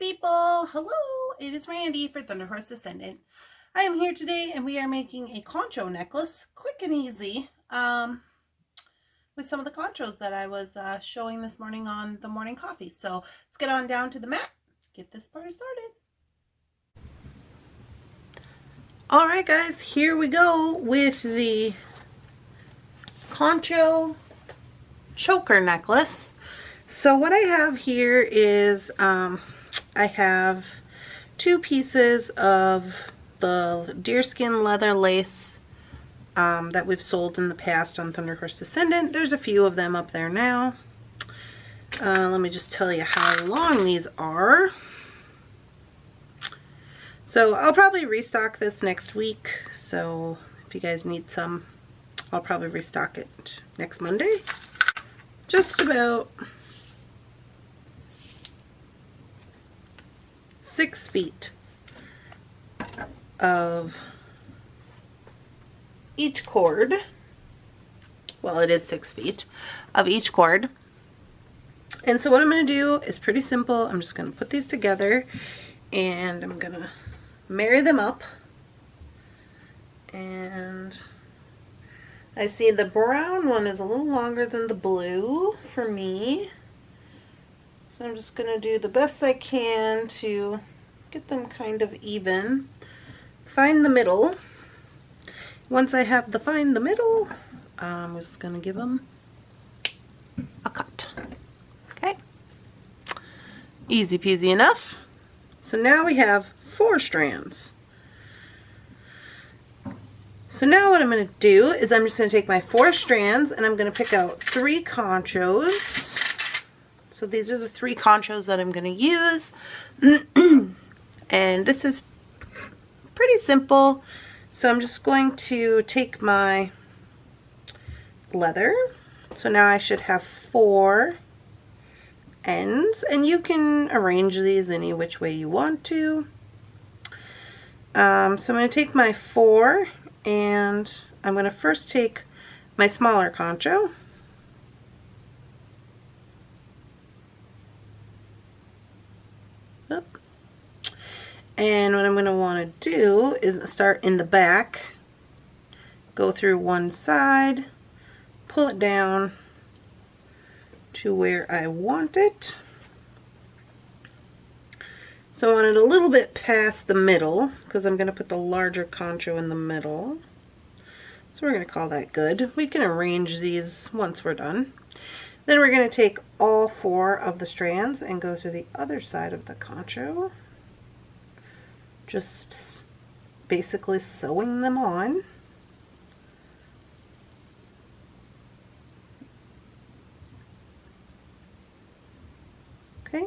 people, hello, it is Randy for Thunderhorse Descendant. I am here today and we are making a concho necklace, quick and easy, with some of the conchos that I was showing this morning on the morning coffee. So let's get on down to the mat, get this party started. Alright guys, here we go with the concho choker necklace. So what I have here is I have 2 pieces of the deerskin leather lace that we've sold in the past on Thunderhorse Descendant. There's a few of them up there now. Let me just tell you how long these are. So I'll probably restock this next week. So if you guys need some, I'll probably restock it next Monday. Just about 6 feet of each cord. Well, it is 6 feet of each cord. And so what I'm going to do is pretty simple. I'm just going to put these together and I'm going to marry them up. And I see the brown one is a little longer than the blue for me. So I'm just going to do the best I can to get them kind of even. Find the middle. Once I have find the middle, I'm just going to give them a cut. Okay. Easy peasy enough. So now we have 4 strands. So now what I'm going to do is I'm just going to take my 4 strands and I'm going to pick out 3 conchos. So these are the 3 conchos that I'm going to use. And this is pretty simple. So I'm just going to take my leather. So now I should have 4 ends. And you can arrange these any which way you want to. So I'm going to take my 4 and I'm going to first take my smaller concho. And what I'm going to want to do is start in the back, go through one side, pull it down to where I want it. So I want it a little bit past the middle because I'm going to put the larger concho in the middle. So we're going to call that good. We can arrange these once we're done. Then we're going to take all 4 of the strands and go through the other side of the concho. Just basically sewing them on. Okay.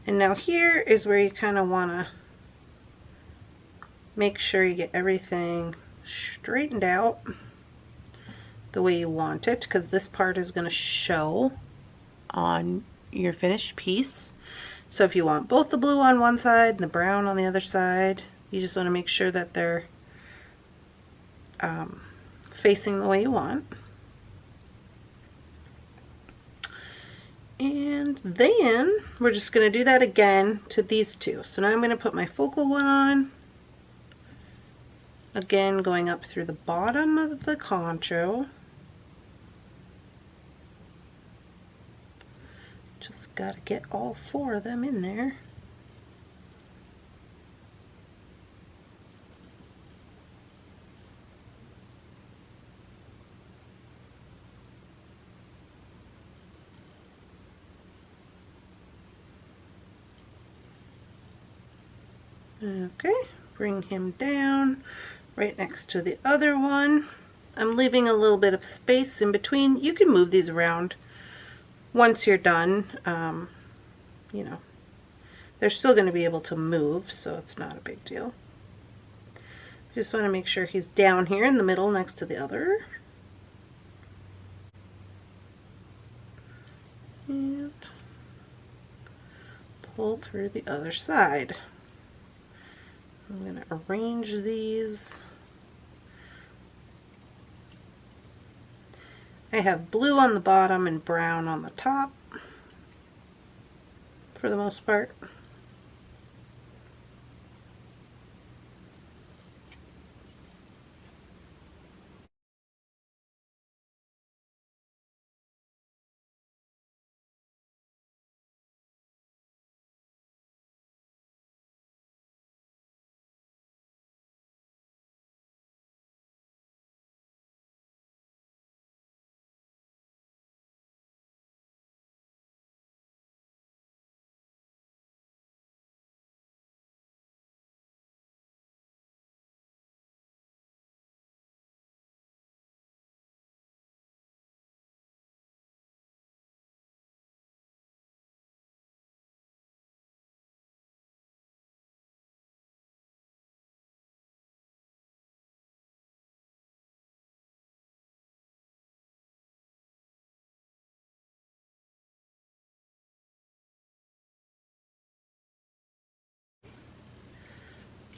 And now here is where you kind of want to make sure you get everything straightened out the way you want it, because this part is going to show on your finished piece. So if you want both the blue on one side and the brown on the other side, you just want to make sure that they're facing the way you want. And then we're just going to do that again to these 2. So now I'm going to put my focal one on. Again, going up through the bottom of the concho. Just got to get all 4 of them in there. Okay, bring him down right next to the other one. I'm leaving a little bit of space in between. You can move these around once you're done. You know, they're still going to be able to move, so it's not a big deal. Just want to make sure he's down here in the middle next to the other. And pull through the other side. I'm going to arrange these. I have blue on the bottom and brown on the top for the most part.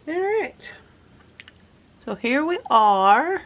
Alright. So here we are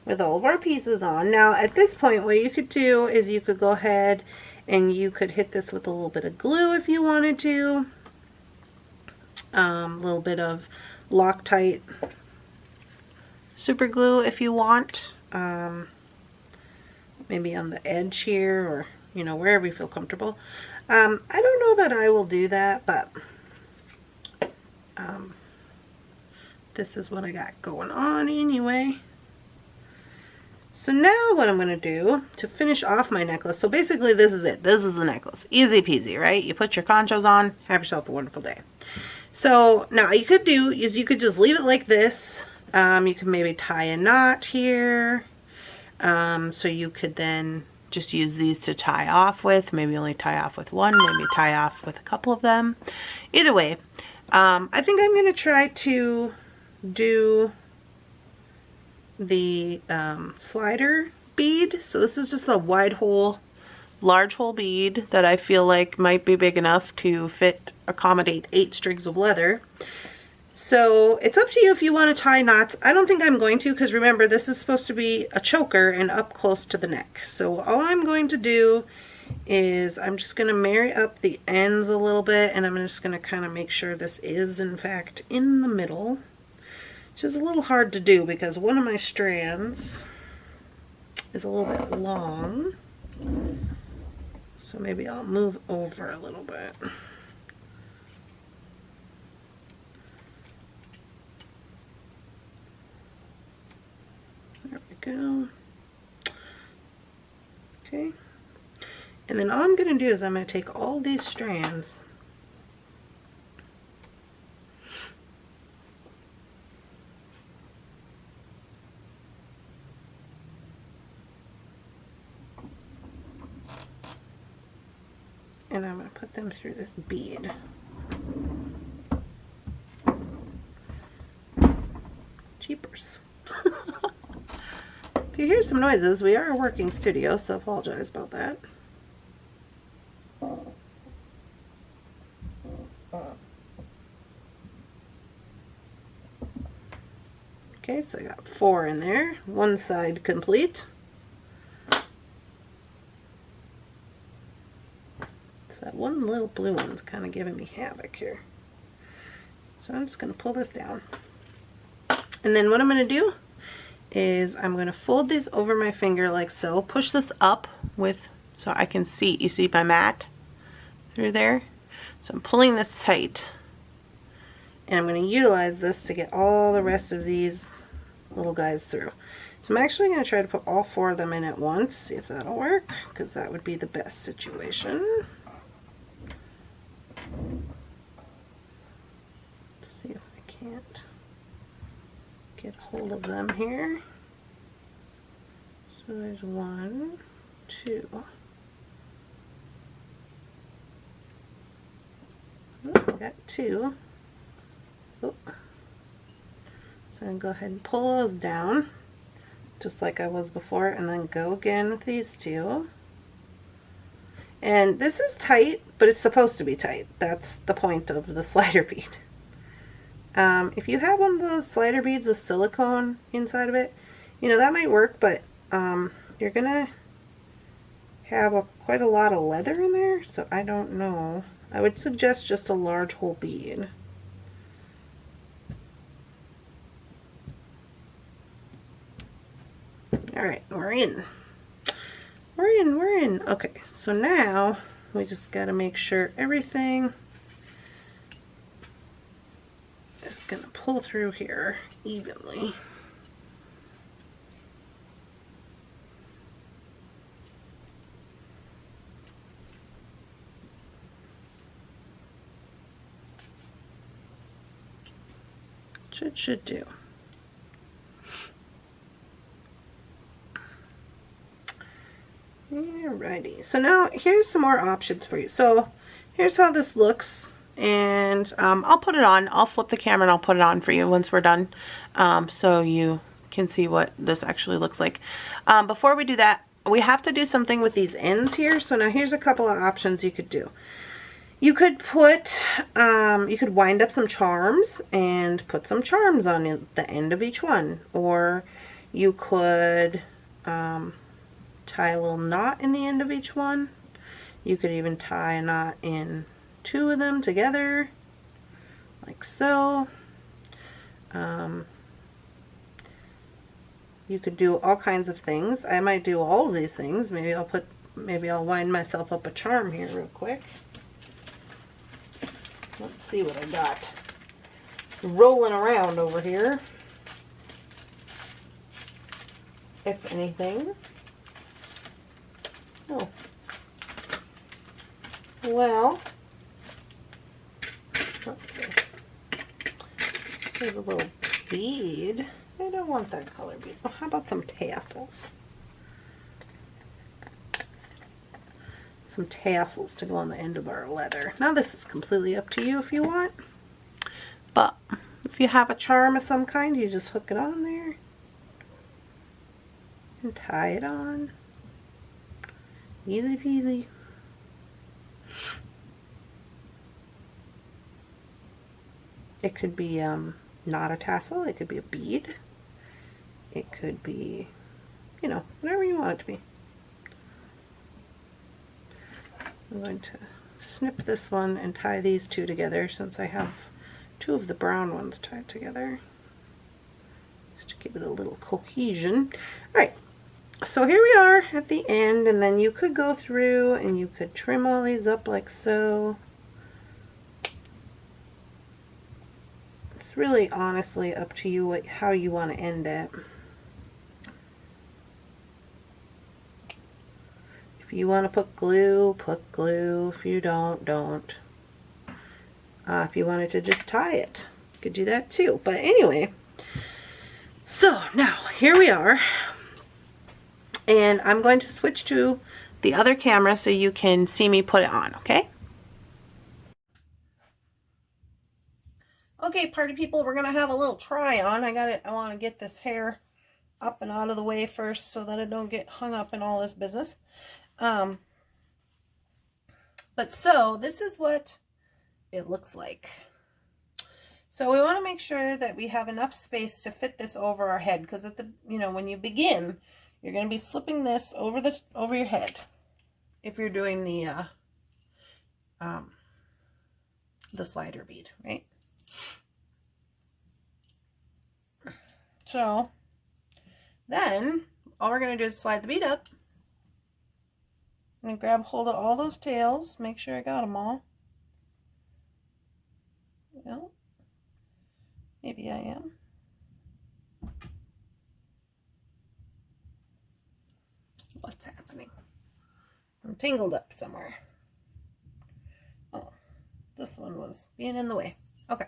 with all of our pieces on. Now at this point what you could do is you could go ahead and you could hit this with a little bit of glue if you wanted to. A little bit of Loctite super glue if you want. Maybe on the edge here, or you know, wherever you feel comfortable. I don't know that I will do that, but this is what I got going on anyway. So now what I'm going to do to finish off my necklace, so basically this is it. This is the necklace. Easy peasy, right? You put your conchos on, have yourself a wonderful day. So now you could do is you could just leave it like this. You can maybe tie a knot here. So you could then just use these to tie off with. Maybe only tie off with one, maybe tie off with a couple of them. Either way, I think I'm going to try to do the slider bead. So this is just a wide hole, large hole bead that I feel like might be big enough to accommodate 8 strings of leather. So it's up to you if you want to tie knots. I don't think I'm going to, because remember this is supposed to be a choker and up close to the neck. So all I'm going to do is I'm just going to marry up the ends a little bit, and I'm just going to kind of make sure this is in fact in the middle, which is a little hard to do because one of my strands is a little bit long. So maybe I'll move over a little bit. There we go. Okay. And then all I'm going to do is I'm going to take all these strands and I'm going to put them through this bead. Jeepers. If you hear some noises, we are a working studio, so I apologize about that. Okay, so I got 4 in there, one side complete. So that one little blue one's kind of giving me havoc here. So I'm just going to pull this down. And then what I'm going to do is I'm going to fold these over my finger like so. Push this up with, so I can see, you see my mat through there? So I'm pulling this tight. And I'm going to utilize this to get all the rest of these little guys through. So I'm actually going to try to put all 4 of them in at once, see if that'll work, because that would be the best situation. Let's see if I can't get hold of them here. So there's 1, 2. Oh, I got 2. Oh. So I'm going to go ahead and pull those down, just like I was before, and then go again with these 2. And this is tight, but it's supposed to be tight. That's the point of the slider bead. If you have one of those slider beads with silicone inside of it, you know, that might work, but you're going to have quite a lot of leather in there, so I don't know. I would suggest just a large hole bead. Alright, we're in. We're in. Okay, so now we just got to make sure everything is going to pull through here evenly. Should do. Alrighty, so now here's some more options for you. So here's how this looks, and I'll put it on. I'll flip the camera and I'll put it on for you once we're done, so you can see what this actually looks like. Before we do that, we have to do something with these ends here. So now here's a couple of options you could do. You could put, you could wind up some charms and put some charms on the end of each one. Or you could tie a little knot in the end of each one. You could even tie a knot in 2 of them together, like so. You could do all kinds of things. I might do all of these things. Maybe I'll wind myself up a charm here real quick. Let's see what I got rolling around over here. If anything. Oh. Well, let's see. There's a little bead. I don't want that color bead. Oh, how about some tassels? Some tassels to go on the end of our leather. Now this is completely up to you if you want. But if you have a charm of some kind, you just hook it on there and tie it on. Easy peasy. It could be not a tassel, it could be a bead. It could be, you know, whatever you want it to be. I'm going to snip this one and tie these 2 together since I have 2 of the brown ones tied together. Just to give it a little cohesion. Alright, so here we are at the end, and then you could go through and you could trim all these up like so. It's really honestly up to you how you want to end it. If you want to put glue, put glue. If you don't, don't. If you wanted to just tie it, you could do that too. But anyway, so now here we are. And I'm going to switch to the other camera so you can see me put it on, okay? Okay, party people, we're going to have a little try on. I want to get this hair up and out of the way first so that it don't get hung up in all this business. But so this is what it looks like. So we want to make sure that we have enough space to fit this over our head, because at the, you know, when you begin, you're going to be slipping this over your head if you're doing the slider bead, right? So then all we're going to do is slide the bead up. I'm going to grab hold of all those tails, make sure I got them all. Well, maybe I am. What's happening? I'm tangled up somewhere. Oh, this one was being in the way. Okay.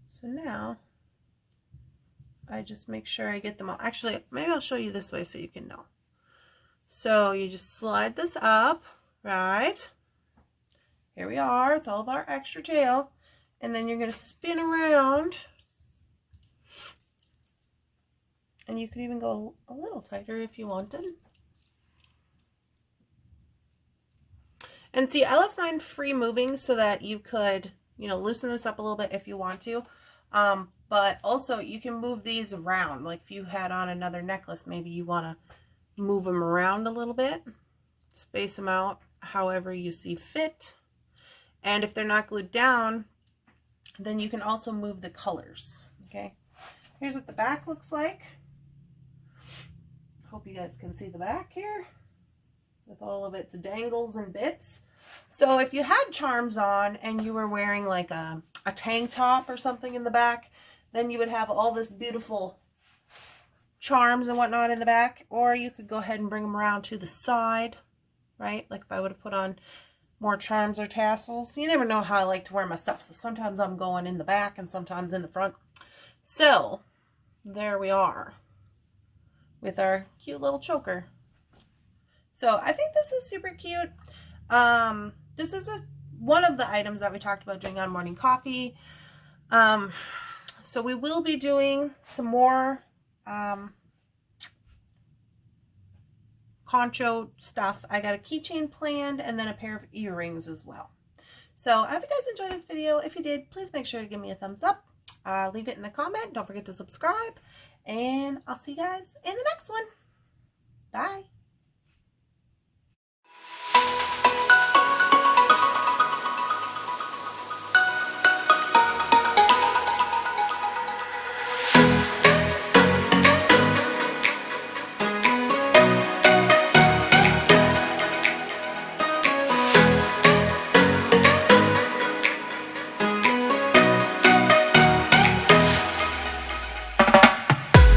So now I just make sure I get them all. Actually, maybe I'll show you this way so you can know. So you just slide this up, right? Here we are with all of our extra tail. And then you're going to spin around. And you could even go a little tighter if you wanted. And see, I left mine free moving so that you could, you know, loosen this up a little bit if you want to. But also you can move these around. Like if you had on another necklace, maybe you want to move them around a little bit, space them out however you see fit. And if they're not glued down, then you can also move the colors. Okay, here's what the back looks like. Hope you guys can see the back here with all of its dangles and bits. So if you had charms on and you were wearing like a tank top or something in the back, then you would have all this beautiful charms and whatnot in the back. Or you could go ahead and bring them around to the side, right? Like if I would have put on more charms or tassels. You never know how I like to wear my stuff. So sometimes I'm going in the back and sometimes in the front. So there we are with our cute little choker. So I think this is super cute. This is one of the items that we talked about doing on morning coffee. So we will be doing some more Concho stuff. I got a keychain planned and then a pair of earrings as well. So I hope you guys enjoyed this video. If you did, please make sure to give me a thumbs up. Leave it in the comment. Don't forget to subscribe. And I'll see you guys in the next one. Bye.